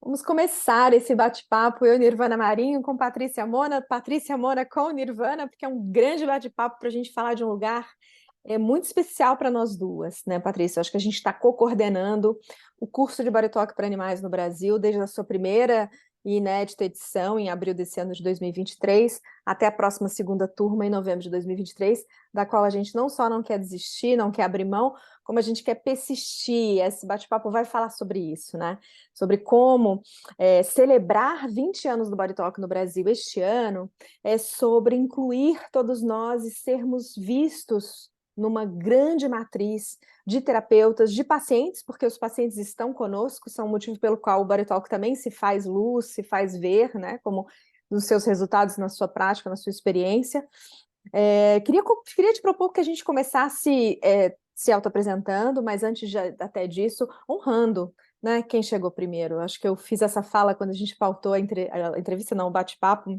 Vamos começar esse bate-papo, eu, Nirvana Marinho, com Patrícia Mona com Nirvana, porque é um grande bate-papo para a gente falar de um lugar muito especial para nós duas, né, Patrícia? Acho que a gente está co-coordenando o curso de Baritóque para Animais no Brasil, desde a sua primeira e inédita edição, em abril desse ano de 2023, até a próxima segunda turma, em novembro de 2023, da qual a gente não só não quer desistir, não quer abrir mão, como a gente quer persistir. Esse bate-papo vai falar sobre isso, né? Sobre como celebrar 20 anos do Baritóque no Brasil este ano, sobre incluir todos nós e sermos vistos numa grande matriz de terapeutas, de pacientes, porque os pacientes estão conosco, são o motivo pelo qual o Baritalk também se faz luz, se faz ver, né, como nos seus resultados, na sua prática, na sua experiência. Queria te propor que a gente começasse se auto-apresentando, mas antes até disso, honrando, né, quem chegou primeiro. Acho que eu fiz essa fala quando a gente pautou a entrevista, não, o bate-papo,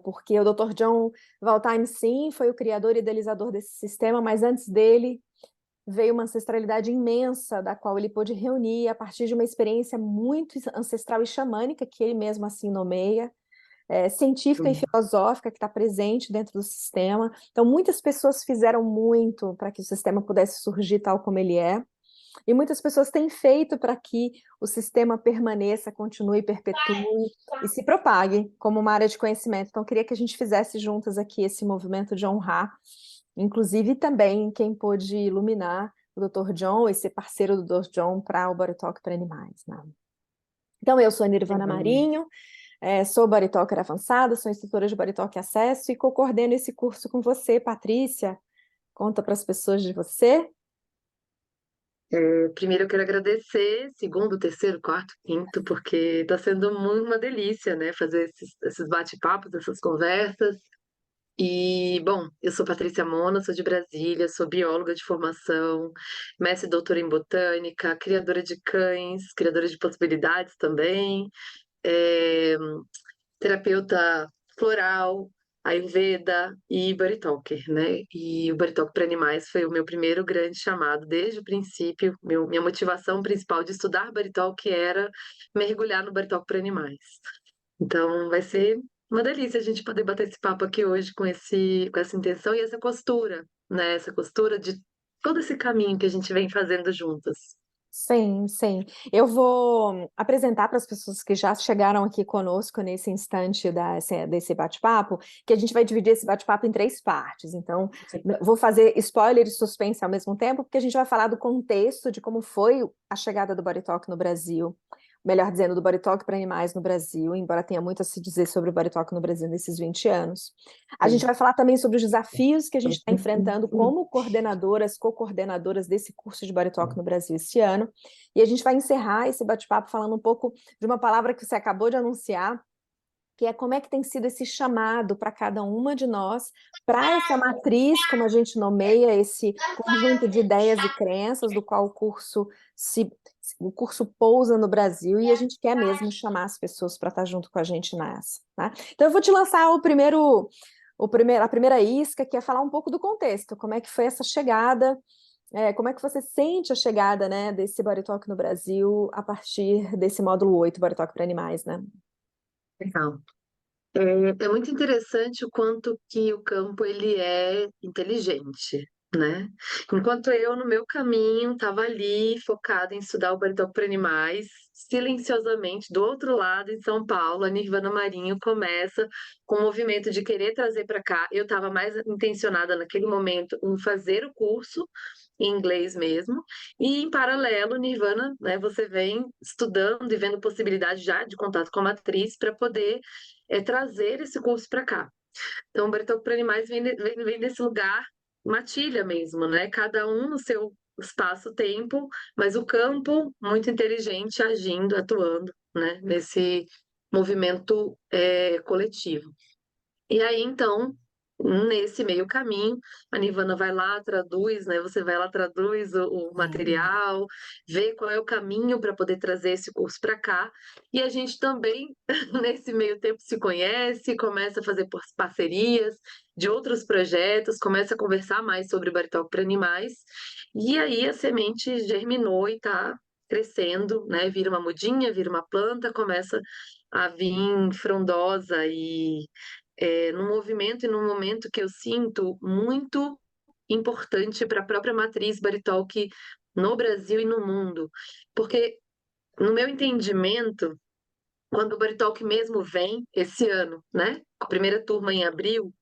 porque o Dr. John Valtime, sim, foi o criador e idealizador desse sistema, mas antes dele veio uma ancestralidade imensa, da qual ele pôde reunir a partir de uma experiência muito ancestral e xamânica, que ele mesmo assim nomeia, científica e filosófica, que está presente dentro do sistema. Então, muitas pessoas fizeram muito para que o sistema pudesse surgir tal como ele é, e muitas pessoas têm feito para que o sistema permaneça, continue, perpetue e se propague como uma área de conhecimento. Então, eu queria que a gente fizesse juntas aqui esse movimento de honrar, inclusive também quem pôde iluminar o Dr. John e ser parceiro do Dr. John para o Baritalk para Animais, né? Então, eu sou a Nirvana Marinho, sou Baritalker avançada, sou instrutora de Baritalk Acesso e co-coordeno esse curso com você, Patrícia. Conta para as pessoas de você. Primeiro eu quero agradecer, segundo, terceiro, quarto, quinto, porque está sendo muito uma delícia, né, fazer esses bate-papos, essas conversas. E, bom, eu sou Patrícia Mona, sou de Brasília, sou bióloga de formação, mestre e doutora em botânica, criadora de cães, criadora de possibilidades também, é, terapeuta floral, Ayurveda e Body Talker, né? E o Body Talk para animais foi o meu primeiro grande chamado desde o princípio. Minha motivação principal de estudar Body Talk era mergulhar no Body Talk para animais. Então vai ser uma delícia a gente poder bater esse papo aqui hoje com essa intenção e essa costura, né? Essa costura de todo esse caminho que a gente vem fazendo juntas. Sim, sim. Eu vou apresentar para as pessoas que já chegaram aqui conosco nesse instante desse bate-papo, que a gente vai dividir esse bate-papo em 3 partes. Então, vou fazer spoiler e suspense ao mesmo tempo, porque a gente vai falar do contexto de como foi a chegada do Body Talk no Brasil, melhor dizendo, do Body Talk para animais no Brasil, embora tenha muito a se dizer sobre o Body Talk no Brasil nesses 20 anos. A gente vai falar também sobre os desafios que a gente está enfrentando como coordenadoras, co-coordenadoras desse curso de Body Talk no Brasil esse ano. E a gente vai encerrar esse bate-papo falando um pouco de uma palavra que você acabou de anunciar, que é como é que tem sido esse chamado para cada uma de nós, para essa matriz, como a gente nomeia, esse conjunto de ideias e crenças do qual o curso pousa no Brasil, e a gente quer mesmo chamar as pessoas para estar junto com a gente nessa, tá? Então eu vou te lançar a primeira isca, que é falar um pouco do contexto, como é que foi essa chegada, como é que você sente a chegada, né, desse Body Talk no Brasil a partir desse módulo 8, Body Talk para animais, né? Legal. É muito interessante o quanto que o campo ele é inteligente, né? Enquanto eu, no meu caminho, estava ali focada em estudar o Baritóquio para animais, silenciosamente, do outro lado, em São Paulo, a Nirvana Marinho começa com o movimento de querer trazer para cá. Eu estava mais intencionada naquele momento em fazer o curso, em inglês mesmo, e em paralelo, Nirvana, né, você vem estudando e vendo possibilidade já de contato com a matriz para poder trazer esse curso para cá. Então, o Baritóquio para Animais vem desse lugar, matilha mesmo, né? Cada um no seu espaço-tempo, mas o campo muito inteligente agindo, atuando, né? Nesse movimento coletivo. E aí, então, nesse meio caminho, a Nirvana vai lá, traduz, né? Você vai lá, traduz o material, vê qual é o caminho para poder trazer esse curso para cá. E a gente também, nesse meio tempo, se conhece, começa a fazer parcerias de outros projetos, começa a conversar mais sobre Baritóquio para animais. E aí a semente germinou e está crescendo, né? Vira uma mudinha, vira uma planta, começa a vir frondosa e num movimento e num momento que eu sinto muito importante para a própria matriz Body Talk no Brasil e no mundo. Porque, no meu entendimento, quando o Body Talk mesmo vem esse ano, né? A primeira turma em abril,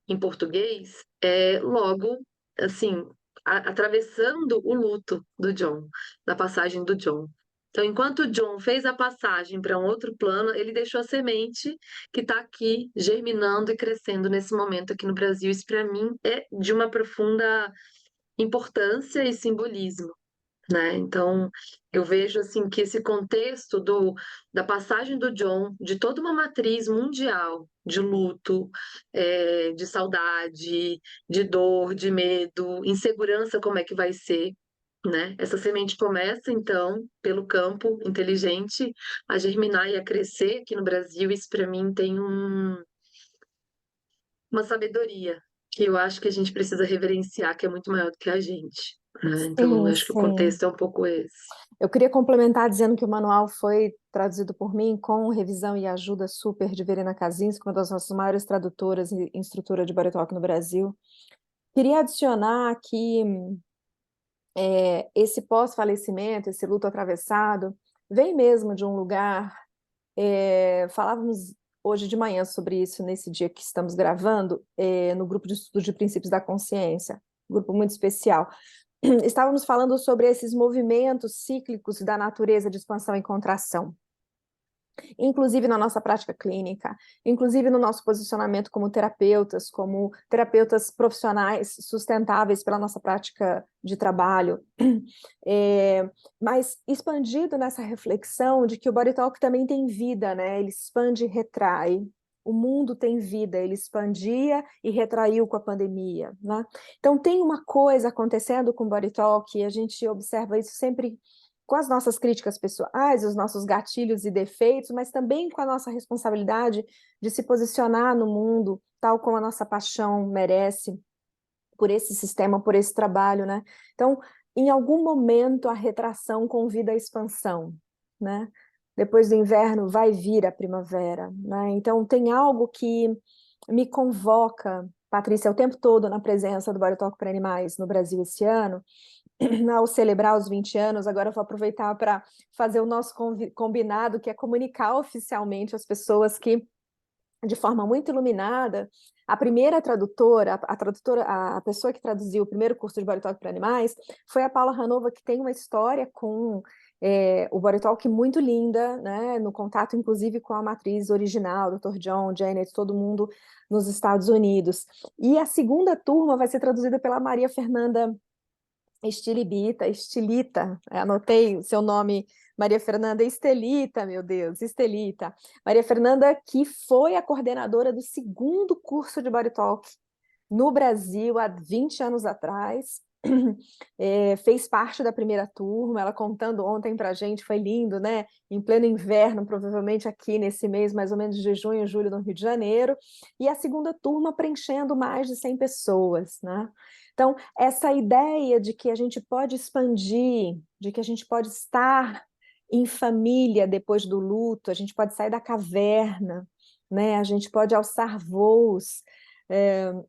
em português, logo, assim, atravessando o luto do John, da passagem do John. Então, enquanto o John fez a passagem para um outro plano, ele deixou a semente que está aqui germinando e crescendo nesse momento aqui no Brasil. Isso, para mim, é de uma profunda importância e simbolismo, né? Então, eu vejo assim que esse contexto da passagem do John, de toda uma matriz mundial de luto, de saudade, de dor, de medo, insegurança, como é que vai ser, né? Essa semente começa, então, pelo campo inteligente, a germinar e a crescer aqui no Brasil. Isso, para mim, tem uma sabedoria que eu acho que a gente precisa reverenciar, que é muito maior do que a gente, né? Então, eu Sim, acho que o sim. contexto é um pouco esse. Eu queria complementar dizendo que o manual foi traduzido por mim com revisão e ajuda super de Verena Kazinski, uma das nossas maiores tradutoras e instrutora de Body Talk no Brasil. Queria adicionar que esse pós-falecimento, esse luto atravessado, vem mesmo de um lugar. Falávamos hoje de manhã sobre isso, nesse dia que estamos gravando, no grupo de estudo de princípios da consciência, um grupo muito especial. Estávamos falando sobre esses movimentos cíclicos da natureza de expansão e contração, inclusive na nossa prática clínica, inclusive no nosso posicionamento como terapeutas profissionais sustentáveis pela nossa prática de trabalho, mas expandido nessa reflexão de que o Body Talk também tem vida, né? Ele expande e retrai. O mundo tem vida, ele expandia e retraiu com a pandemia, né? Então tem uma coisa acontecendo com o Body Talk e a gente observa isso sempre com as nossas críticas pessoais, os nossos gatilhos e defeitos, mas também com a nossa responsabilidade de se posicionar no mundo tal como a nossa paixão merece por esse sistema, por esse trabalho, né? Então, em algum momento a retração convida a expansão, né? Depois do inverno vai vir a primavera, né? Então tem algo que me convoca, Patrícia, o tempo todo na presença do Body Talk para Animais no Brasil esse ano, ao celebrar os 20 anos, agora eu vou aproveitar para fazer o nosso combinado, que é comunicar oficialmente às pessoas que, de forma muito iluminada, a primeira tradutora, a pessoa que traduziu o primeiro curso de Body Talk para Animais, foi a Paula Hanova, que tem uma história com o Body Talk muito linda, né, no contato, inclusive, com a matriz original, Dr. John, Janet, todo mundo nos Estados Unidos. E a segunda turma vai ser traduzida pela Maria Fernanda Estilita, anotei o seu nome, Maria Fernanda Estelita, meu Deus, Estelita. Maria Fernanda, que foi a coordenadora do segundo curso de Body Talk no Brasil há 20 anos atrás, fez parte da primeira turma, ela contando ontem para a gente, foi lindo, né? Em pleno inverno, provavelmente aqui nesse mês, mais ou menos de junho, julho, no Rio de Janeiro, e a segunda turma preenchendo mais de 100 pessoas, né? Então, essa ideia de que a gente pode expandir, de que a gente pode estar em família depois do luto, a gente pode sair da caverna, né? A gente pode alçar voos.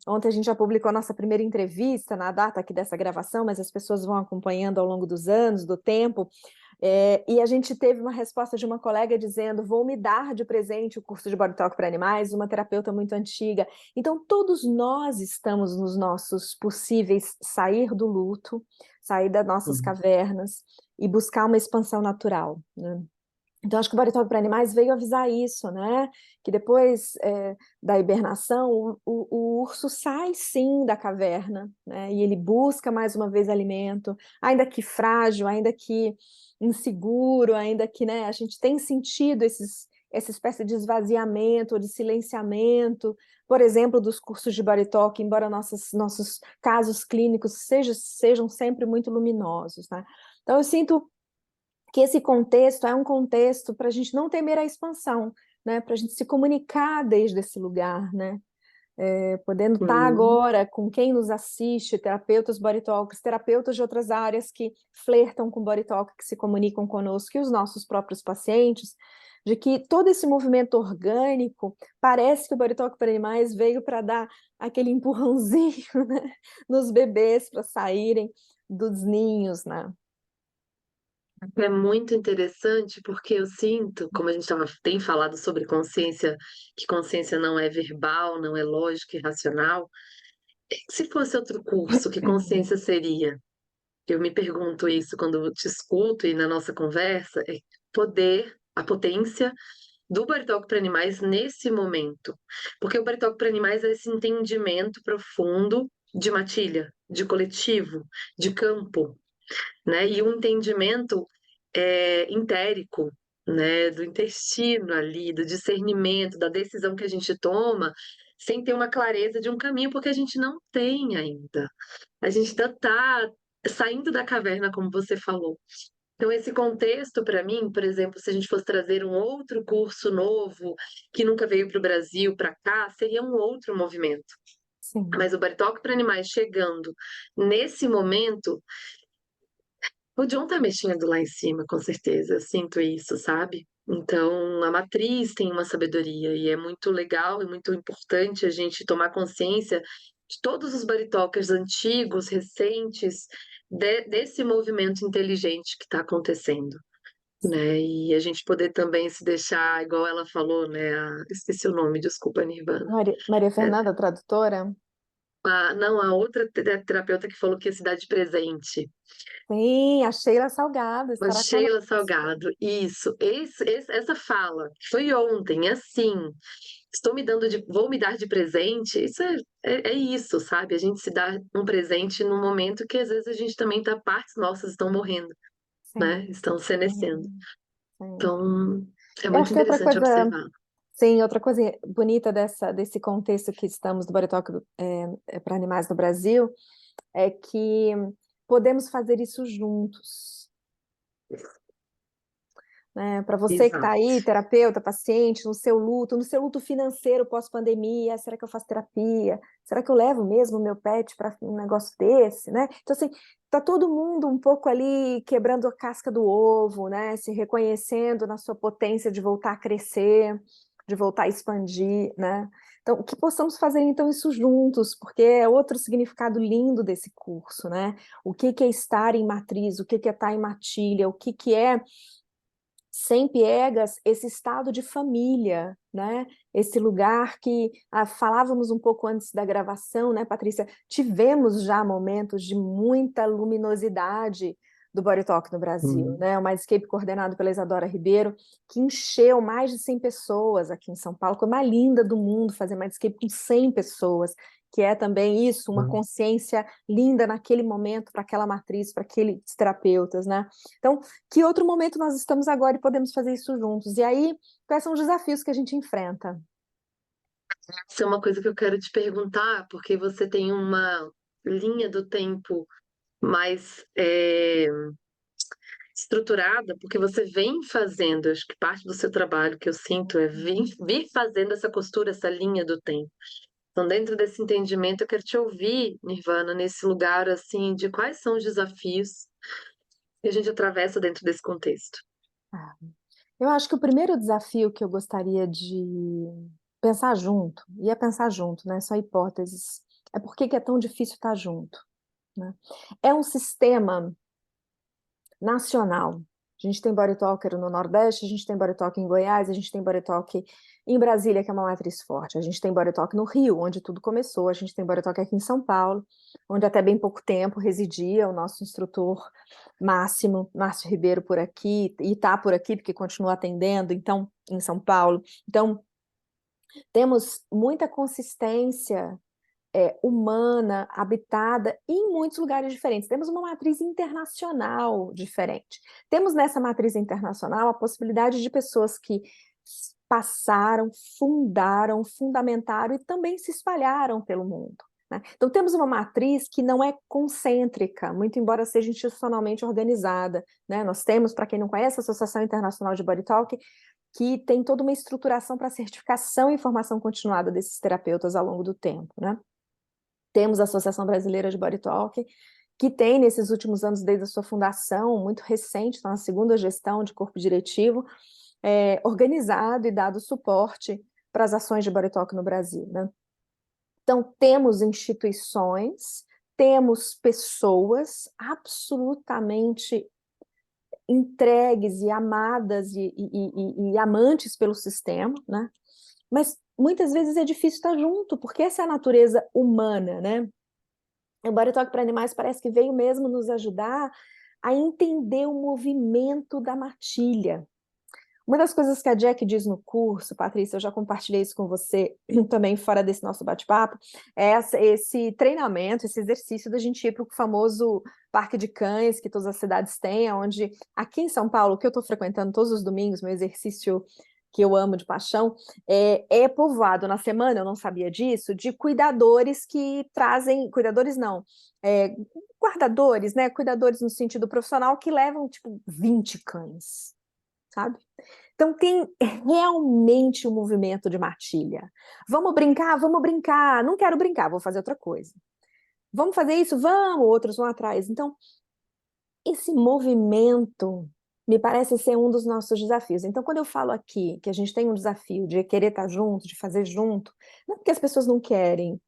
Ontem a gente já publicou a nossa primeira entrevista na data aqui dessa gravação, mas as pessoas vão acompanhando ao longo dos anos, do tempo, e a gente teve uma resposta de uma colega dizendo: vou me dar de presente o curso de Body Talk para Animais, uma terapeuta muito antiga. Então, todos nós estamos nos nossos possíveis sair do luto, sair das nossas cavernas e buscar uma expansão natural, né? Então, acho que o Body Talk para Animais veio avisar isso, né? Que depois da hibernação, o urso sai sim da caverna, né? E ele busca mais uma vez alimento, ainda que frágil, ainda que inseguro, ainda que, né, a gente tem sentido essa espécie de esvaziamento, de silenciamento, por exemplo, dos cursos de Body Talk, embora nossos casos clínicos sejam sempre muito luminosos, né? Então, eu sinto que esse contexto é um contexto para a gente não temer a expansão, né? Para a gente se comunicar desde esse lugar, né? podendo estar Uhum. agora com quem nos assiste, terapeutas body talkers, terapeutas de outras áreas que flertam com body talk, que se comunicam conosco, e os nossos próprios pacientes, de que todo esse movimento orgânico, parece que o Body Talk para Animais veio para dar aquele empurrãozinho, né, nos bebês para saírem dos ninhos, né? É muito interessante porque eu sinto, como a gente tem falado sobre consciência, que consciência não é verbal, não é lógica e racional. Se fosse outro curso, que consciência seria? Eu me pergunto isso quando te escuto e na nossa conversa, é poder, a potência do Body Talk para Animais nesse momento. Porque o Body Talk para Animais é esse entendimento profundo de matilha, de coletivo, de campo, né? E um entendimento entérico, né? Do intestino ali, do discernimento, da decisão que a gente toma, sem ter uma clareza de um caminho, porque a gente não tem ainda. A gente ainda está saindo da caverna, como você falou. Então, esse contexto, para mim, por exemplo, se a gente fosse trazer um outro curso novo, que nunca veio para o Brasil, para cá, seria um outro movimento. Sim. Mas o Body Talk para Animais chegando nesse momento, o John tá mexendo lá em cima, com certeza, eu sinto isso, sabe? Então, a matriz tem uma sabedoria e é muito legal e muito importante a gente tomar consciência de todos os body talkers antigos, recentes, desse movimento inteligente que está acontecendo, né? E a gente poder também se deixar, igual ela falou, né? Esqueci o nome, desculpa, Nirvana. Maria Fernanda, tradutora? Não, a outra terapeuta que falou que ia se dar de presente. Sim, a Sheila Salgado A estará Sheila conosco. Salgado, isso, essa fala, que foi ontem, assim, vou me dar de presente, isso é isso, sabe? A gente se dá um presente num momento que às vezes a gente também tá, partes nossas estão morrendo, né? Sim, Estão senescendo. sim, sim. Então, é Eu muito acho que outra interessante coisa, observar. sim, outra coisa bonita desse contexto que estamos do Body Talk para animais no Brasil é que podemos fazer isso juntos, né? Para você que está Exato. aí, terapeuta, paciente, no seu luto financeiro pós-pandemia, será que eu faço terapia? Será que eu levo mesmo o meu pet para um negócio desse, né? Então, assim, tá todo mundo um pouco ali quebrando a casca do ovo, né? Se reconhecendo na sua potência de voltar a crescer, de voltar a expandir, né? Então, que possamos fazer então isso juntos, porque é outro significado lindo desse curso, né? O que que é estar em matriz, o que que é estar em matilha, o que é sem piegas, esse estado de família, né? Esse lugar que falávamos um pouco antes da gravação, né, Patrícia? Tivemos já momentos de muita luminosidade do Body Talk no Brasil, Hum. né? O Mindscape coordenado pela Isadora Ribeiro, que encheu mais de 100 pessoas aqui em São Paulo, coisa mais linda do mundo fazer Mindscape com 100 pessoas, que é também isso, uma consciência linda naquele momento para aquela matriz, para aqueles terapeutas, né? Então, que outro momento nós estamos agora e podemos fazer isso juntos? E aí, quais são os desafios que a gente enfrenta? Isso é uma coisa que eu quero te perguntar, porque você tem uma linha do tempo mais estruturada, porque você vem fazendo, acho que parte do seu trabalho que eu sinto é vir fazendo essa costura, essa linha do tempo. Então, dentro desse entendimento, eu quero te ouvir, Nirvana, nesse lugar assim, de quais são os desafios que a gente atravessa dentro desse contexto. Ah, eu acho que o primeiro desafio que eu gostaria de pensar junto, e é pensar junto, né? Só hipóteses, é por que que é tão difícil estar junto, né? É um sistema nacional. A gente tem Body Talker no Nordeste, a gente tem Body Talk em Goiás, a gente tem Body Talk em Brasília, que é uma matriz forte. A gente tem Body Talk no Rio, onde tudo começou. A gente tem Body Talk aqui em São Paulo, onde até bem pouco tempo residia o nosso instrutor máximo, Márcio Ribeiro, por aqui, e está por aqui, porque continua atendendo, então, em São Paulo. Então, temos muita consistência humana, habitada em muitos lugares diferentes. Temos uma matriz internacional diferente. Temos nessa matriz internacional a possibilidade de pessoas que passaram, fundaram, fundamentaram e também se espalharam pelo mundo, né? Então, temos uma matriz que não é concêntrica, muito embora seja institucionalmente organizada, né? Nós temos, para quem não conhece, a Associação Internacional de Body Talk, que tem toda uma estruturação para certificação e formação continuada desses terapeutas ao longo do tempo, né? Temos a Associação Brasileira de Body Talk, que tem, nesses últimos anos, desde a sua fundação, muito recente, está na segunda gestão de corpo diretivo, organizado e dado suporte para as ações de Body Talk no Brasil, né? Então, temos instituições, temos pessoas absolutamente entregues e amadas e amantes pelo sistema, né? Mas muitas vezes é difícil estar junto, porque essa é a natureza humana, né? O Body Talk para Animais parece que veio mesmo nos ajudar a entender o movimento da matilha. Uma das coisas que a Jack diz no curso, Patrícia, eu já compartilhei isso com você também fora desse nosso bate-papo, é esse treinamento, esse exercício da gente ir para o famoso parque de cães que todas as cidades têm, onde aqui em São Paulo, que eu estou frequentando todos os domingos, meu exercício que eu amo de paixão, é povoado na semana, eu não sabia disso, de cuidadores que trazem, cuidadores não, guardadores, né? Cuidadores no sentido profissional que levam, tipo, 20 cães, sabe? Então tem realmente um movimento de matilha. Vamos brincar? Vamos brincar. Não quero brincar, vou fazer outra coisa. Vamos fazer isso? Vamos! Outros vão atrás. Então, esse movimento me parece ser um dos nossos desafios. Então, quando eu falo aqui que a gente tem um desafio de querer estar junto, de fazer junto, não porque as pessoas não querem,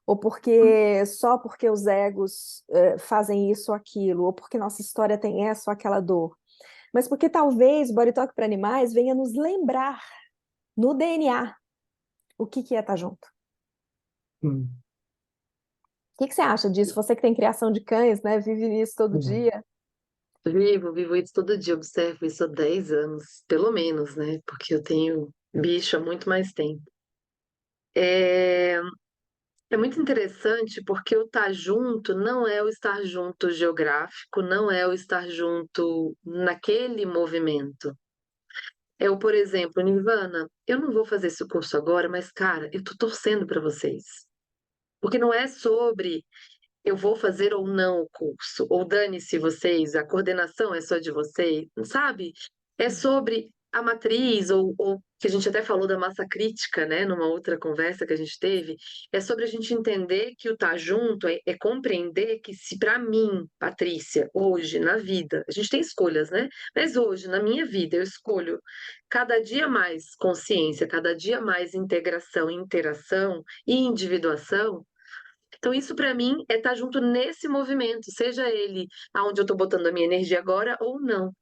ou porque só porque os egos fazem isso ou aquilo, ou porque nossa história tem essa ou aquela dor, mas porque talvez o Body Talk para Animais venha nos lembrar no DNA o que é estar junto. Hum. O que você acha disso? Você que tem criação de cães, né? Vive isso todo Hum. dia. Vivo isso todo dia, observo isso há 10 anos, pelo menos, né? Porque eu tenho bicho há muito mais tempo. É, é muito interessante porque o estar junto não é o estar junto geográfico, não é o estar junto naquele movimento. É o, por exemplo, Nirvana, eu não vou fazer esse curso agora, mas, cara, eu tô torcendo para vocês. Porque não é sobre eu vou fazer ou não o curso, ou dane-se vocês, a coordenação é só de vocês, sabe? É sobre a matriz, ou que a gente até falou da massa crítica, né, numa outra conversa que a gente teve, é sobre a gente entender que o estar junto é compreender que se para mim, Patrícia, hoje na vida, a gente tem escolhas, né? Mas hoje, na minha vida, eu escolho cada dia mais consciência, cada dia mais integração, interação e individuação. Então, isso para mim é estar junto nesse movimento, seja ele aonde eu estou botando a minha energia agora ou não.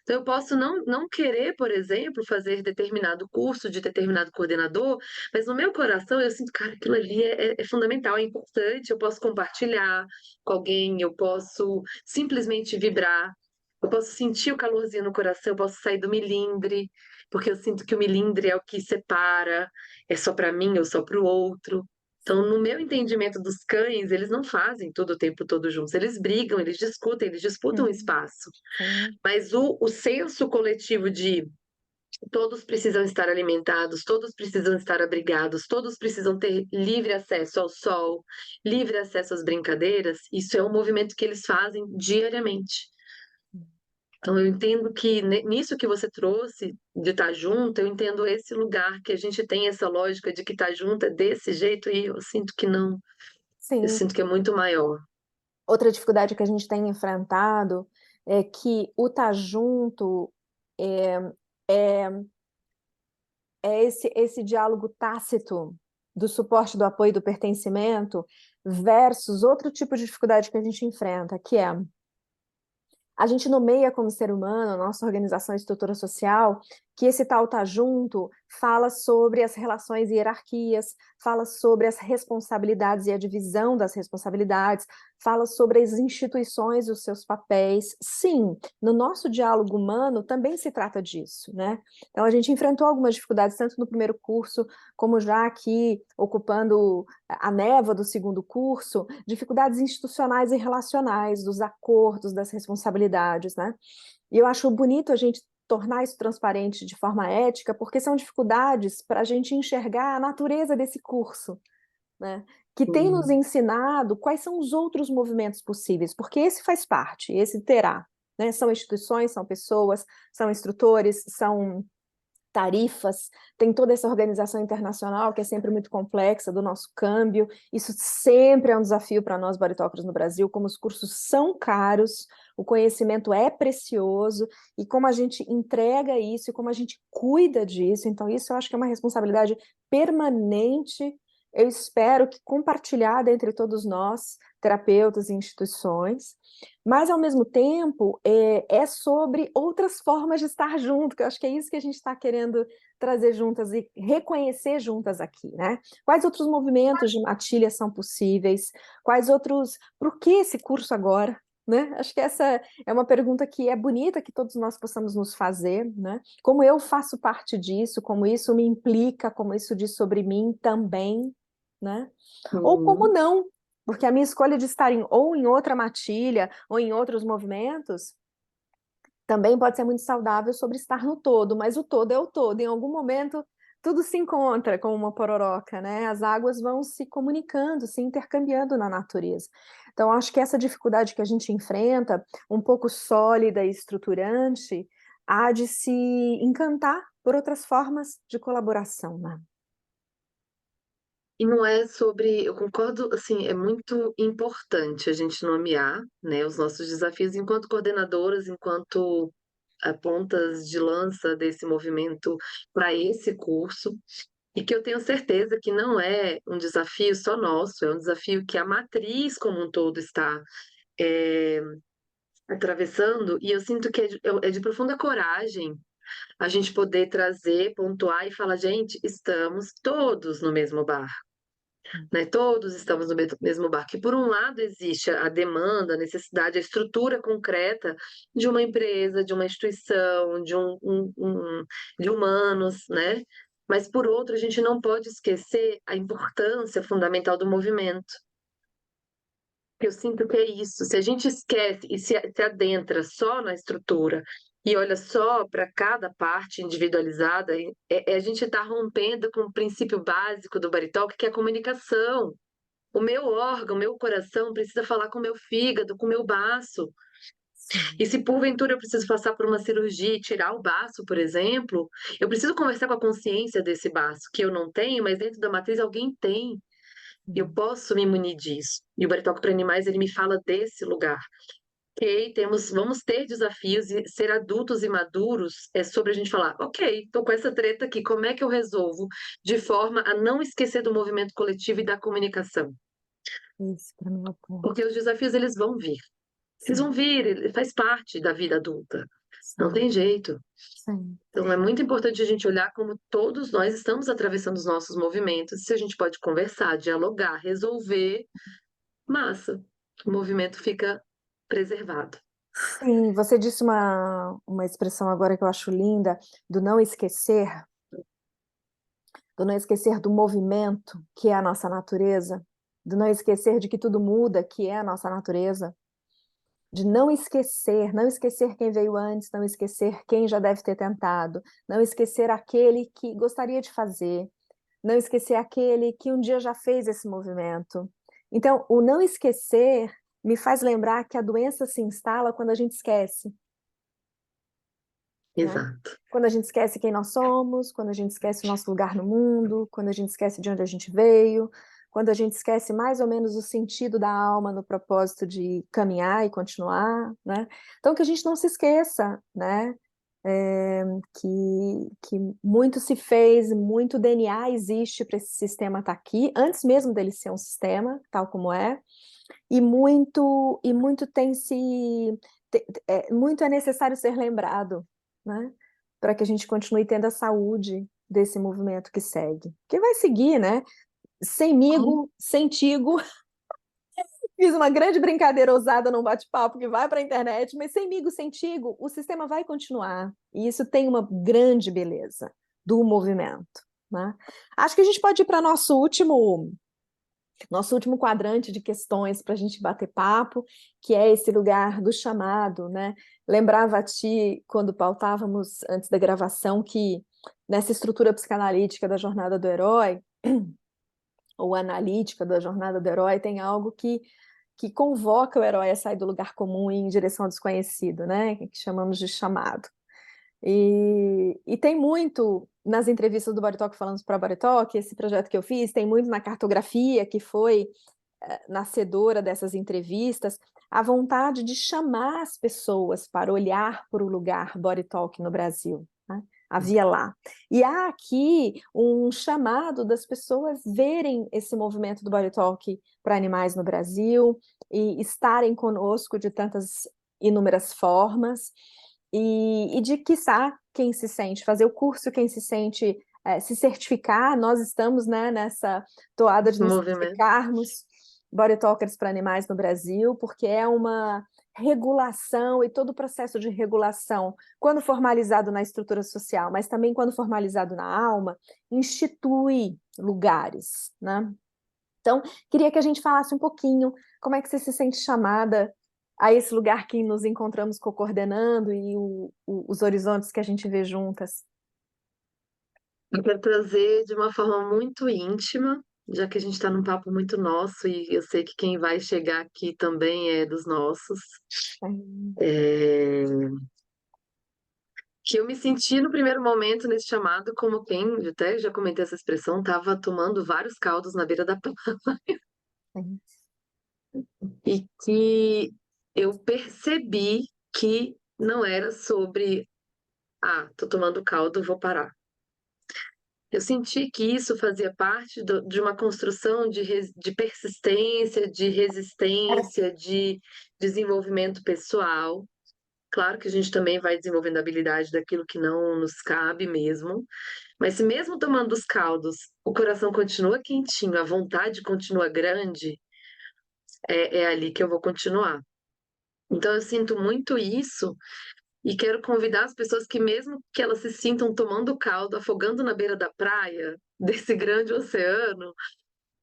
Então, eu posso não querer, por exemplo, fazer determinado curso de determinado coordenador, mas no meu coração eu sinto, cara, aquilo ali é fundamental, é importante, eu posso compartilhar com alguém, eu posso simplesmente vibrar, eu posso sentir o calorzinho no coração, eu posso sair do milindre, porque eu sinto que o milindre é o que separa, é só para mim ou só para o outro. Então, no meu entendimento dos cães, eles não fazem todo o tempo todo juntos. Eles brigam, eles disputam espaço. Sim. Mas o senso coletivo de todos precisam estar alimentados, todos precisam estar abrigados, todos precisam ter livre acesso ao sol, livre acesso às brincadeiras, isso é um movimento que eles fazem diariamente. Então, eu entendo que nisso que você trouxe, de estar junto, eu entendo esse lugar que a gente tem essa lógica de que estar junto é desse jeito, e eu sinto que não. Eu Sim. sinto que é muito maior. Outra dificuldade que a gente tem enfrentado é que o estar junto é, é, é esse diálogo tácito do suporte, do apoio, do pertencimento, versus outro tipo de dificuldade que a gente enfrenta, que é a gente nomeia como ser humano, nossa organização e estrutura social, que esse tal tá junto fala sobre as relações e hierarquias, fala sobre as responsabilidades e a divisão das responsabilidades, fala sobre as instituições e os seus papéis. Sim, no nosso diálogo humano também se trata disso, né? Então a gente enfrentou algumas dificuldades, tanto no primeiro curso, como já aqui ocupando a névoa do segundo curso, dificuldades institucionais e relacionais, dos acordos, das responsabilidades, né? E eu acho bonito a gente tornar isso transparente de forma ética, porque são dificuldades para a gente enxergar a natureza desse curso, né? Que tem nos Hum. ensinado quais são os outros movimentos possíveis, porque esse faz parte, esse terá, né? São instituições, são pessoas, são instrutores, são tarifas, tem toda essa organização internacional que é sempre muito complexa do nosso câmbio. Isso sempre é um desafio para nós baritócratas no Brasil, como os cursos são caros, o conhecimento é precioso, e como a gente entrega isso, e como a gente cuida disso. Então isso eu acho que é uma responsabilidade permanente, eu espero que compartilhada entre todos nós, terapeutas e instituições, mas ao mesmo tempo é sobre outras formas de estar junto, que eu acho que é isso que a gente está querendo trazer juntas e reconhecer juntas aqui, né? Quais outros movimentos de matilha são possíveis? Quais outros... Por que esse curso agora? Né? Acho que essa é uma pergunta que é bonita que todos nós possamos nos fazer, né? Como eu faço parte disso, como isso me implica, como isso diz sobre mim também, né? Ou como não, porque a minha escolha de estar ou em outra matilha, ou em outros movimentos, também pode ser muito saudável sobre estar no todo, mas o todo é o todo. Em algum momento, tudo se encontra como uma pororoca, né? As águas vão se comunicando, se intercambiando na natureza. Então, acho que essa dificuldade que a gente enfrenta, um pouco sólida e estruturante, há de se encantar por outras formas de colaboração, né? E não é sobre, eu concordo, assim, é muito importante a gente nomear, né, os nossos desafios enquanto coordenadoras, enquanto pontas de lança desse movimento para esse curso, e que eu tenho certeza que não é um desafio só nosso, é um desafio que a matriz como um todo está é, atravessando, e eu sinto que é de profunda coragem a gente poder trazer, pontuar e falar, gente, estamos todos no mesmo barco, né? Todos estamos no mesmo barco. E por um lado existe a demanda, a necessidade, a estrutura concreta de uma empresa, de uma instituição, de humanos, né? Mas por outro, a gente não pode esquecer a importância fundamental do movimento. Eu sinto que é isso. Se a gente esquece e se adentra só na estrutura e olha só para cada parte individualizada, a gente está rompendo com o princípio básico do Baritalk, que é a comunicação. O meu órgão, o meu coração precisa falar com o meu fígado, com o meu baço. Sim. E se porventura eu preciso passar por uma cirurgia e tirar o baço, por exemplo, eu preciso conversar com a consciência desse baço, que eu não tenho, mas dentro da matriz alguém tem. Eu posso me munir disso. E o Baritalk para Animais, ele me fala desse lugar. Ok, vamos ter desafios e ser adultos e maduros é sobre a gente falar, ok, tô com essa treta aqui, como é que eu resolvo de forma a não esquecer do movimento coletivo e da comunicação? Esse para mim é o Porque ponto. os desafios eles vão vir. Eles Sim, vão vir, faz parte da vida adulta. Não sim, tem jeito. sim. Então é muito importante a gente olhar como todos nós estamos atravessando os nossos movimentos, se a gente pode conversar, dialogar, resolver, massa. O movimento fica preservado. Sim, você disse uma expressão agora que eu acho linda, do não esquecer do movimento, que é a nossa natureza, do não esquecer de que tudo muda, que é a nossa natureza, de não esquecer quem veio antes, não esquecer quem já deve ter tentado, não esquecer aquele que gostaria de fazer, não esquecer aquele que um dia já fez esse movimento. Então, o não esquecer me faz lembrar que a doença se instala quando a gente esquece, né? Exato. Quando a gente esquece quem nós somos, quando a gente esquece o nosso lugar no mundo, quando a gente esquece de onde a gente veio, quando a gente esquece mais ou menos o sentido da alma no propósito de caminhar e continuar, né? Então, que a gente não se esqueça, né? Que muito se fez, muito DNA existe para esse sistema estar aqui, antes mesmo dele ser um sistema, tal como é, e muito tem se muito é necessário ser lembrado, né? Para que a gente continue tendo a saúde desse movimento que segue. Que vai seguir, né? Semigo, sentigo. Fiz uma grande brincadeira ousada num bate-papo que vai para a internet, mas semigo, sentigo, o sistema vai continuar. E isso tem uma grande beleza do movimento, né? Acho que a gente pode ir para nosso último quadrante de questões para a gente bater papo, que é esse lugar do chamado, né? Lembrava a ti, quando pautávamos antes da gravação, que nessa estrutura psicanalítica da jornada do herói, ou analítica da jornada do herói, tem algo que convoca o herói a sair do lugar comum e ir em direção ao desconhecido, né? Que chamamos de chamado. E tem muito nas entrevistas do Body Talk falando para Body Talk, esse projeto que eu fiz, tem muito na cartografia, que foi nascedora dessas entrevistas, a vontade de chamar as pessoas para olhar para o lugar Body Talk no Brasil, né? Havia lá. E há aqui um chamado das pessoas verem esse movimento do Body Talk para animais no Brasil e estarem conosco de tantas inúmeras formas, e de, quiçá, quem se sente, fazer o curso, quem se sente se certificar. Nós estamos, né, nessa toada de Esse nos movimento. certificarmos Body Talkers para animais no Brasil, porque é uma regulação, e todo o processo de regulação, quando formalizado na estrutura social, mas também quando formalizado na alma, institui lugares, né? Então, queria que a gente falasse um pouquinho como é que você se sente chamada a esse lugar que nos encontramos coordenando e os horizontes que a gente vê juntas. Eu quero trazer de uma forma muito íntima, já que a gente está num papo muito nosso e eu sei que quem vai chegar aqui também é dos nossos. É, que eu me senti no primeiro momento nesse chamado como quem, eu até já comentei essa expressão, estava tomando vários caldos na beira da praia e que eu percebi que não era sobre, tô tomando caldo, vou parar. Eu senti que isso fazia parte de uma construção de persistência, de resistência, de desenvolvimento pessoal. Claro que a gente também vai desenvolvendo a habilidade daquilo que não nos cabe mesmo, mas se mesmo tomando os caldos, o coração continua quentinho, a vontade continua grande, é ali que eu vou continuar. Então eu sinto muito isso e quero convidar as pessoas que, mesmo que elas se sintam tomando caldo, afogando na beira da praia, desse grande oceano,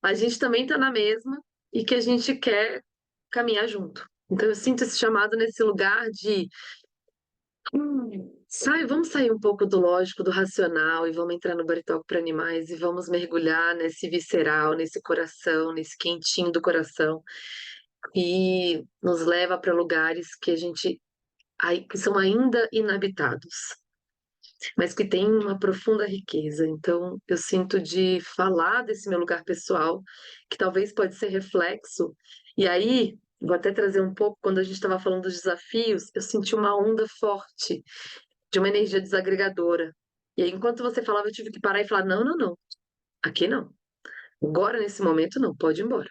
a gente também está na mesma e que a gente quer caminhar junto. Então eu sinto esse chamado nesse lugar de vamos sair um pouco do lógico, do racional e vamos entrar no Body Talk para animais e vamos mergulhar nesse visceral, nesse coração, nesse quentinho do coração e nos leva para lugares que a gente que são ainda inabitados, mas que têm uma profunda riqueza. Então, eu sinto de falar desse meu lugar pessoal, que talvez pode ser reflexo. E aí, vou até trazer um pouco, quando a gente estava falando dos desafios, eu senti uma onda forte de uma energia desagregadora. E aí, enquanto você falava, eu tive que parar e falar: não, não, não, aqui não. Agora, nesse momento, não, pode ir embora.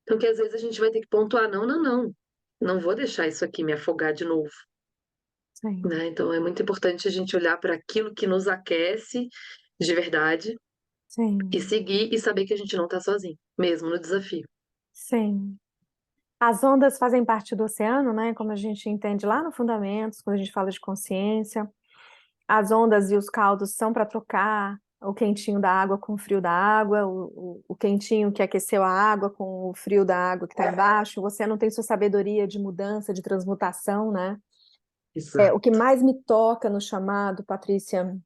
Então, que às vezes a gente vai ter que pontuar: não, não, não. Não vou deixar isso aqui me afogar de novo. Sim, Né? Então é muito importante a gente olhar para aquilo que nos aquece de verdade e sim, seguir e saber que a gente não está sozinho, mesmo no desafio. sim. As ondas fazem parte do oceano, né? Como a gente entende lá no Fundamentos, quando a gente fala de consciência. As ondas e os caldos são para trocar o quentinho da água com o frio da água, o quentinho que aqueceu a água com o frio da água que está embaixo. O oceano tem sua sabedoria de mudança, de transmutação, né? O que Exato. mais me toca no chamado, Patrícia,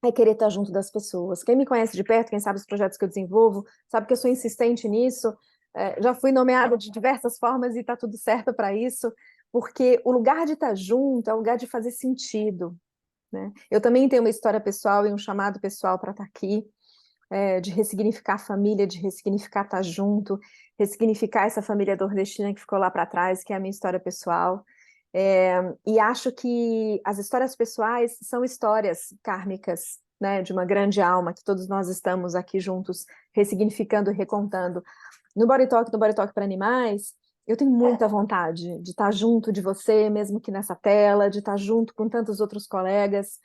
é querer estar junto das pessoas. Quem me conhece de perto, quem sabe os projetos que eu desenvolvo, sabe que eu sou insistente nisso. Já fui nomeada de diversas formas e está tudo certo para isso, porque o lugar de estar junto é o lugar de fazer sentido, né? Eu também tenho uma história pessoal e um chamado pessoal para estar aqui, de ressignificar a família, de ressignificar estar junto, ressignificar essa família nordestina que ficou lá para trás, que é a minha história pessoal. E acho que as histórias pessoais são histórias kármicas, né, de uma grande alma, que todos nós estamos aqui juntos, ressignificando e recontando. No Body Talk para animais, eu tenho muita vontade de estar junto de você, mesmo que nessa tela, de estar junto com tantos outros colegas,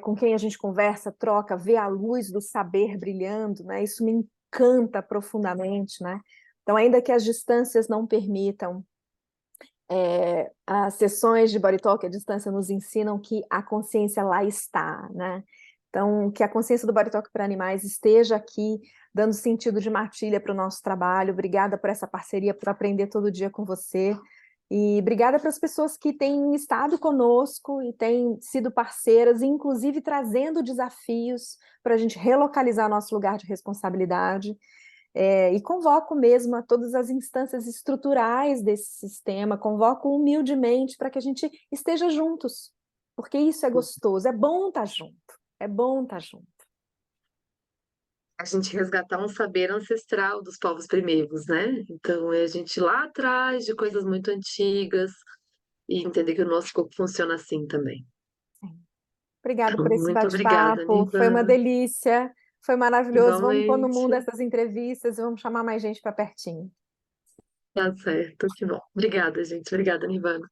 com quem a gente conversa, troca, vê a luz do saber brilhando, né? Isso me encanta profundamente, né? Então, ainda que as distâncias não permitam, as sessões de Body Talk à distância nos ensinam que a consciência lá está, né? Então, que a consciência do Body Talk para animais esteja aqui, dando sentido de matilha para o nosso trabalho. Obrigada por essa parceria, por aprender todo dia com você. E obrigada para as pessoas que têm estado conosco e têm sido parceiras, inclusive trazendo desafios para a gente relocalizar nosso lugar de responsabilidade. E convoco mesmo a todas as instâncias estruturais desse sistema, convoco humildemente para que a gente esteja juntos, porque isso é gostoso, é bom estar junto, é bom estar junto. A gente resgatar um saber ancestral dos povos primeiros, né? Então, é a gente ir lá atrás de coisas muito antigas e entender que o nosso corpo funciona assim também. Sim. Obrigada Então, por esse muito obrigada, bate-papo, foi uma Nirvana. delícia, foi maravilhoso. Vamos pôr no mundo Igualmente. essas entrevistas e vamos chamar mais gente para pertinho. Tá certo, que bom. Obrigada, gente. Obrigada, Nirvana.